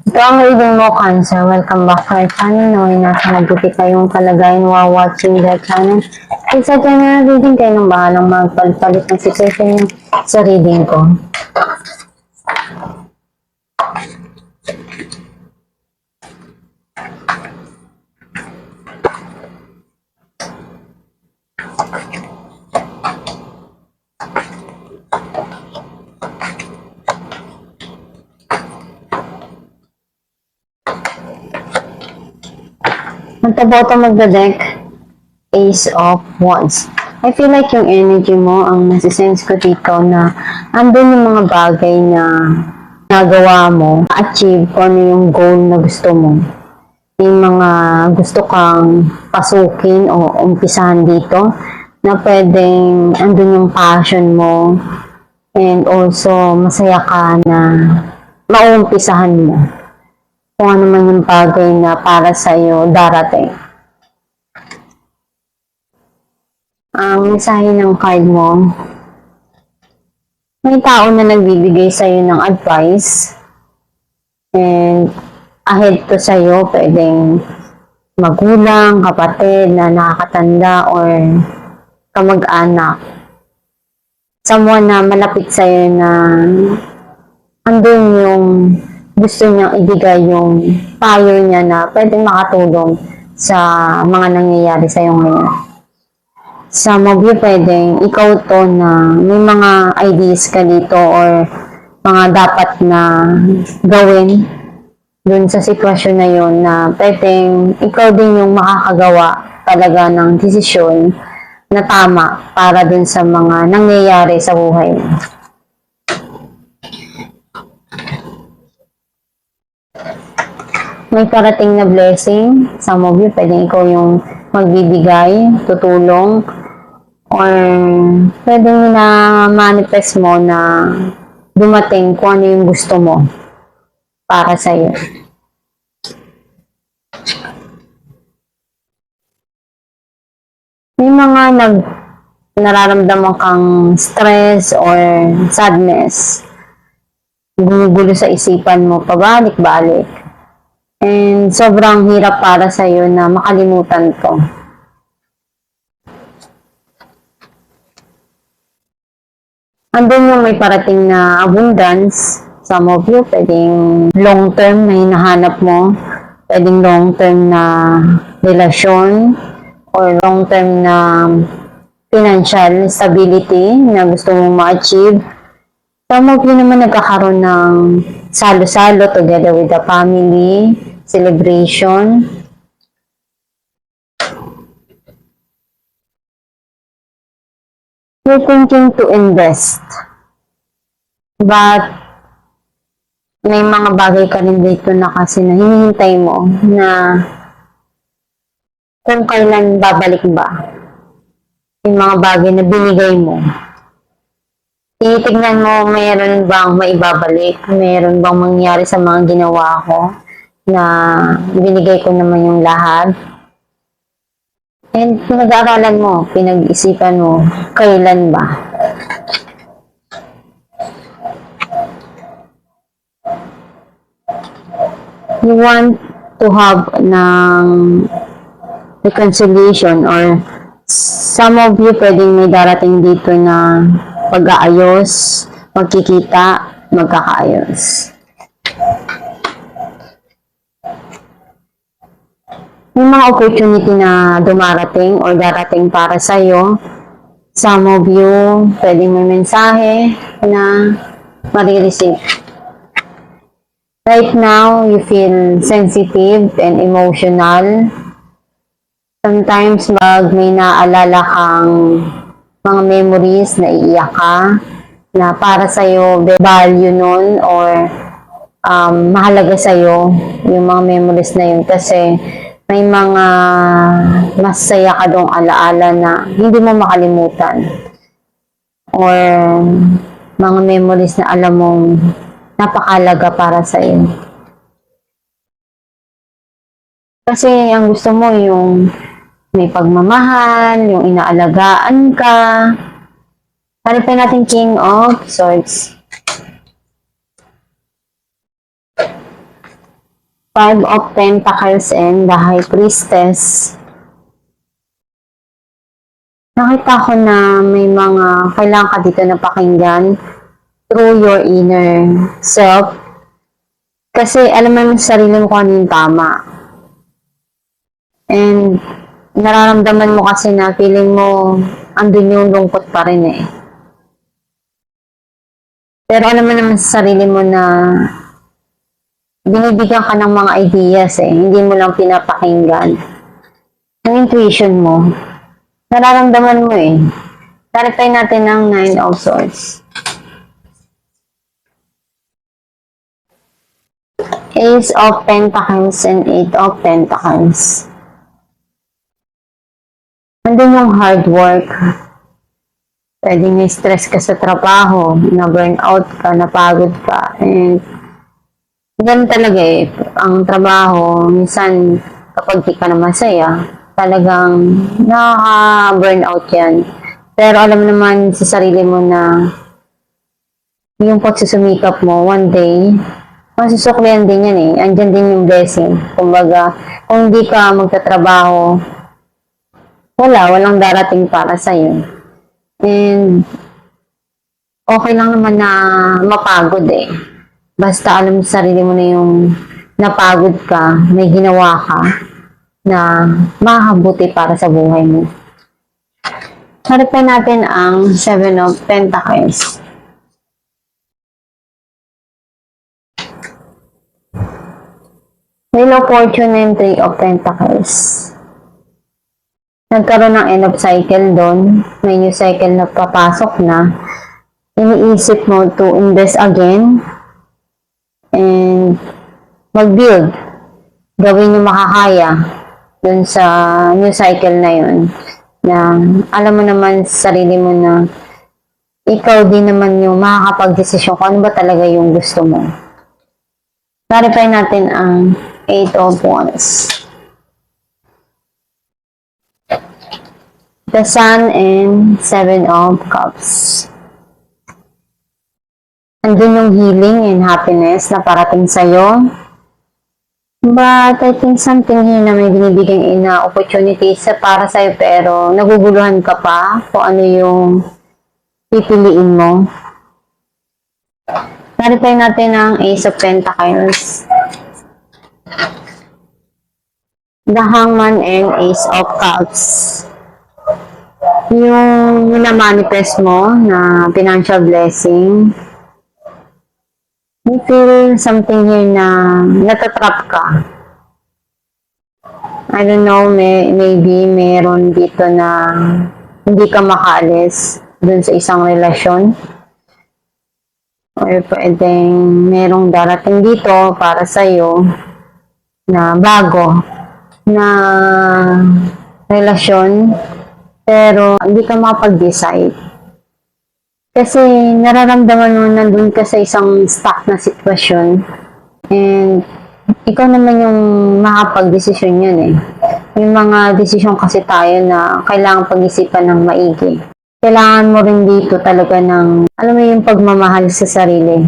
Ito ang reading mo, Cancer. Welcome back to our channel. Naway nasa mabuti kayong kalagayan while watching the channel. Isa general reading kayo ng bahalang magpalit ng situation nyo sa reading ko. At the bottom of the deck, Ace of Wands. I feel like yung energy mo, ang nasisense ko dito na andun yung mga bagay na nagawa mo, achieve kung ano yung goal na gusto mo. Yung mga gusto kang pasukin o umpisahan dito na pwedeng andun yung passion mo and also masaya ka na maumpisahan mo kung ano man yung bagay na para sa'yo darating. Ang mensahe ng card mo, may tao na nagbibigay sa'yo ng advice and ahead to sa'yo, pwedeng magulang, kapatid na nakakatanda or kamag-anak. Someone na malapit sa'yo na andun yung gusto niyang ibigay yung payo niya na pwedeng makatulong sa mga nangyayari sa'yo ngayon. Some of you pwedeng ikaw to na may mga ideas ka dito or mga dapat na gawin dun sa sitwasyon na yun na pwedeng ikaw din yung makakagawa talaga ng desisyon na tama para dun sa mga nangyayari sa buhay mo. May parating na blessing. Some of you, pwedeng ikaw yung magbibigay, tutulong, or pwedeng na-manifest mo na dumating kung ano yung gusto mo para sa'yo. May mga nararamdaman kang stress or sadness. Gumugulo sa isipan mo, pabalik-balik. And sobrang hirap para sa'yo na makalimutan to. Andun yung may parating na abundance. Some of you, pwedeng long-term na hinahanap mo. Pwedeng long-term na relasyon or long-term na financial stability na gusto mong ma-achieve. Some of you naman nagkakaroon ng salo-salo together with the family, celebration. You're thinking to invest. But may mga bagay ka rin dito na kasi na hinihintay mo na kung kailan babalik ba yung mga bagay na binigay mo. Tinitignan mo, mayroon bang maibabalik? Mayroon bang mangyari sa mga ginawa ko na binigay ko naman yung lahat? And pinag-aaralan mo, pinag-isipan mo, kailan ba? You want to have ng reconciliation or some of you pwedeng may darating dito na pag-aayos, magkikita, magkakaayos. May mga opportunity na dumarating or darating para sa'yo. Some of you, pwedeng may mensahe na marireceive. Right now, you feel sensitive and emotional. Sometimes, may naalala kang mga memories na iiyak ka, na para sa'yo, value nun or mahalaga sa'yo yung mga memories na yun kasi may mga masaya ka dong alaala na hindi mo makalimutan or mga memories na alam mong napakalaga para sa'yo. Kasi ang gusto mo yung may pagmamahal, yung inaalagaan ka. Hanapin natin King of Swords. Five of Pentacles and the High Priestess. Nakita ko na may mga kailangan ka dito na pakinggan through your inner self. Kasi alam mo sa sarili mo kung ano yung tama. And nararamdaman mo kasi na feeling mo andun yung lungkot pa rin eh. Pero alam mo naman sa sarili mo na binibigyan ka ng mga ideas eh. Hindi mo lang pinapakinggan. Yung intuition mo, nararamdaman mo eh. Clarify natin ng Nine of Swords. Ace of Pentacles and Eight of Pentacles. Nandun yung hard work. Pwedeng na-stress ka sa trabaho, na-burnout ka, napagod ka. And ganun talaga eh. Ang trabaho, minsan kapag di ka na masaya, talagang nakaka-burnout yan. Pero alam naman sa sarili mo na yung pagsusumikap mo, one day, masusuklihan din yan eh. Andyan din yung blessing. Kumbaga, kung di ka magtatrabaho, walang darating para sa'yo. And, okay lang naman na mapagod eh. Basta alam sa sarili mo na yung napagod ka, may ginawa ka, na makakabuti para sa buhay mo. Harapin natin ang Seven of Pentacles. Wheel of Fortune and Three of Pentacles. Nagkaroon ng end of cycle doon. May new cycle na papasok na. Iniisip mo to invest again and mag-build. Gawin yung makakaya dun sa new cycle na yun. Na alam mo naman sa sarili mo na ikaw din naman yung makakapag-desisyon kung ano ba talaga yung gusto mo. Clarify natin ang Eight of Wands. The Sun and Seven of Cups. Andun yung healing and happiness na parating sa'yo. But I think something here na may binibigyan na opportunity para sa'yo pero naguguluhan ka pa kung ano yung pipiliin mo. Clarify natin ang Ace of Pentacles. The Hangman and Ace of Cups. Yung na-manifest mo na financial blessing, you feel something here na natatrap ka. I don't know, maybe meron dito na hindi ka makaalis dun sa isang relasyon. Or pwedeng merong darating dito para sa'yo na bago na relasyon pero hindi ka makapag-decide. Kasi nararamdaman mo nandun ka sa isang stuck na sitwasyon and ikaw naman yung makapag-desisyon yun eh. Yung mga desisyon kasi tayo na kailangan pag-isipan ng maigi. Kailangan mo rin dito talaga ng, alam mo yung pagmamahal sa sarili.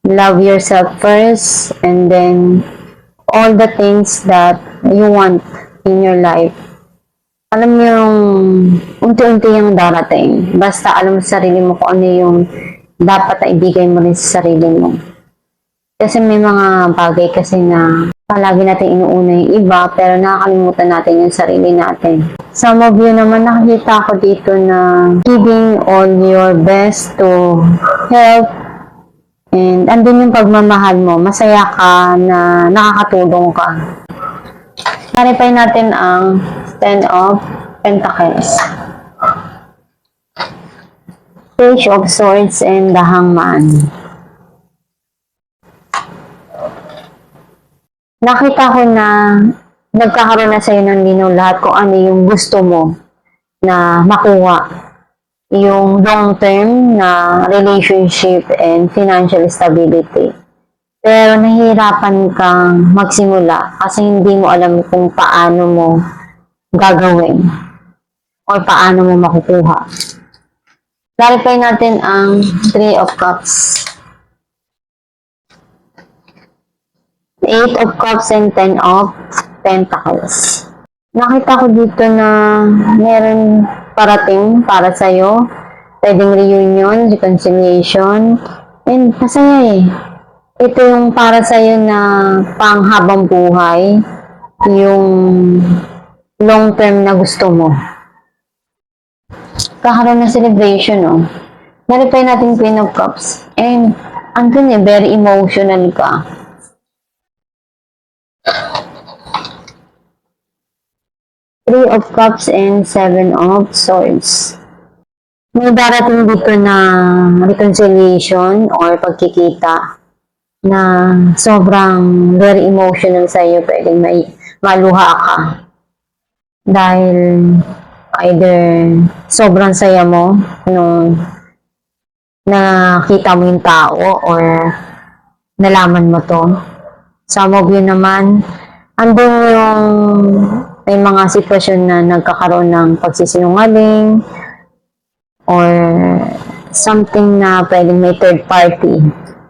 Love yourself first and then all the things that you want in your life. Alam mo yung unti-unti yung darating. Basta alam mo sa sarili mo kung ano yung dapat na ibigay mo rin sa sarili mo. Kasi may mga bagay kasi na palagi natin inuuna yung iba pero nakakalimutan natin yung sarili natin. Some of you naman nakikita ko dito na giving all your best to help and andun yung pagmamahal mo. Masaya ka na nakakatulong ka. Clarify natin ang Ten of Pentacles. Page of Swords and the Hangman. Nakita ko na nagkakaroon na sa'yo ng linaw lahat kung ano yung gusto mo na makuha. Yung long-term na relationship and financial stability. Pero nahihirapan kang magsimula kasi hindi mo alam kung paano mo gagawin o paano mo makukuha. Clarify natin ang Three of Cups. Eight of Cups and Ten of Pentacles. Nakita ko dito na meron parating para sa'yo. Pwedeng reunion, reconciliation, and masaya eh. Ito yung para sa'yo na panghabang buhay, yung long term na gusto mo. Kakaroon na celebration, oh. Na-reply natin Queen of Cups. And, andun eh, very emotional ka. Three of Cups and Seven of Swords. May darating dito na reconciliation or pagkikita na sobrang very emotional sa iyo. Pwedeng may maluha ka. Dahil either sobrang saya mo nung nakita mo yung tao or nalaman mo to. Some of you naman, andun yung may mga sitwasyon na nagkakaroon ng pagsisinungaling or something na pwedeng may third party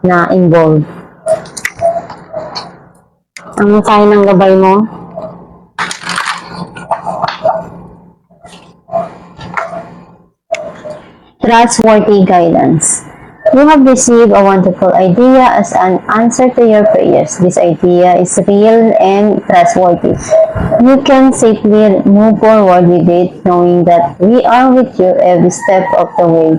na involved. Ang mensahe ng gabay mo? Trustworthy guidance. You have received a wonderful idea as an answer to your prayers. This idea is real and trustworthy. You can safely move forward with it, knowing that we are with you every step of the way.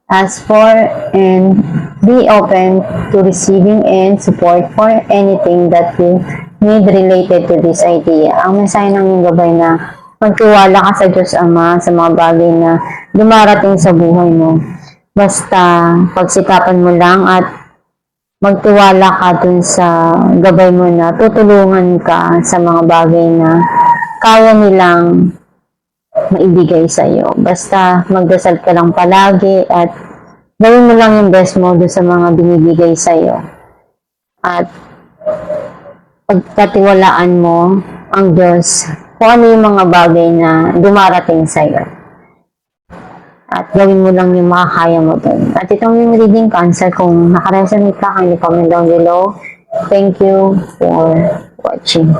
Ask for and be open to receiving and support for anything that you need related to this idea. Ang mensahe ng gabay na magtiwala ka sa Diyos Ama sa mga bagay na dumarating sa buhay mo. Basta pagsikapan mo lang at magtiwala ka dun sa gabay mo na tutulungan ka sa mga bagay na kaya nilang maibigay sa iyo. Basta magdasal ka lang palagi at gawin mo lang yung best mo dun sa mga binibigay sa iyo. At pagkatiwalaan mo ang Diyos kung ano yung mga bagay na dumarating sa iyo. At gawin mo lang yung makakaya mo dun. At itong yung reading cancel, kung nakaresonate ka, kindly comment down below. Thank you for watching.